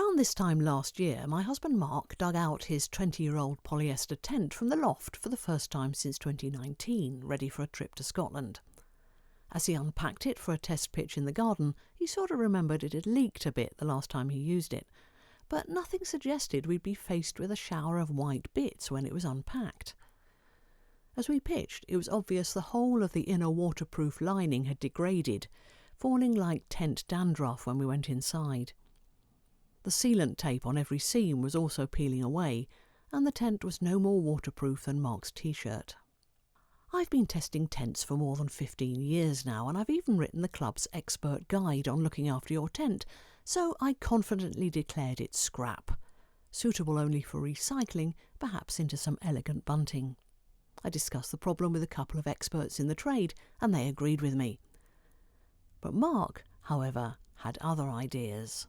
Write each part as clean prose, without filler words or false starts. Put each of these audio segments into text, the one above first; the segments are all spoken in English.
Around this time last year, my husband Mark dug out his 20-year-old polyester tent from the loft for the first time since 2019, ready for a trip to Scotland. As he unpacked it for a test pitch in the garden, he sort of remembered it had leaked a bit the last time he used it, but nothing suggested we'd be faced with a shower of white bits when it was unpacked. As we pitched, it was obvious the whole of the inner waterproof lining had degraded, falling like tent dandruff when we went inside. The sealant tape on every seam was also peeling away, and the tent was no more waterproof than Mark's t-shirt. I've been testing tents for more than 15 years now, and I've even written the club's expert guide on looking after your tent, so I confidently declared it scrap, suitable only for recycling, perhaps into some elegant bunting. I discussed the problem with a couple of experts in the trade, and they agreed with me. But Mark, however, had other ideas.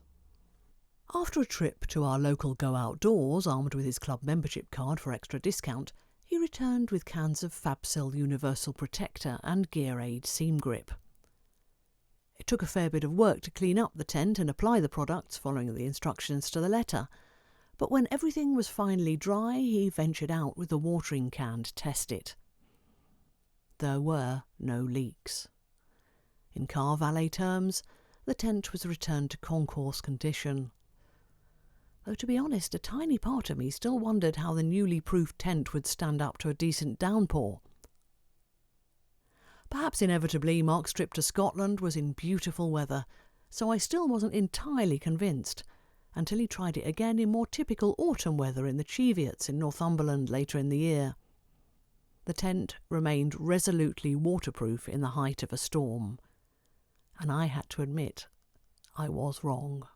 After a trip to our local Go Outdoors, armed with his club membership card for extra discount, he returned with cans of Fabsil Universal Protector and Gear Aid Seam Grip. It took a fair bit of work to clean up the tent and apply the products following the instructions to the letter, but when everything was finally dry, he ventured out with the watering can to test it. There were no leaks. In car valet terms, the tent was returned to concourse condition. Though to be honest, a tiny part of me still wondered how the newly proofed tent would stand up to a decent downpour. Perhaps inevitably Mark's trip to Scotland was in beautiful weather, so I still wasn't entirely convinced, until he tried it again in more typical autumn weather in the Cheviots in Northumberland later in the year. The tent remained resolutely waterproof in the height of a storm, and I had to admit I was wrong.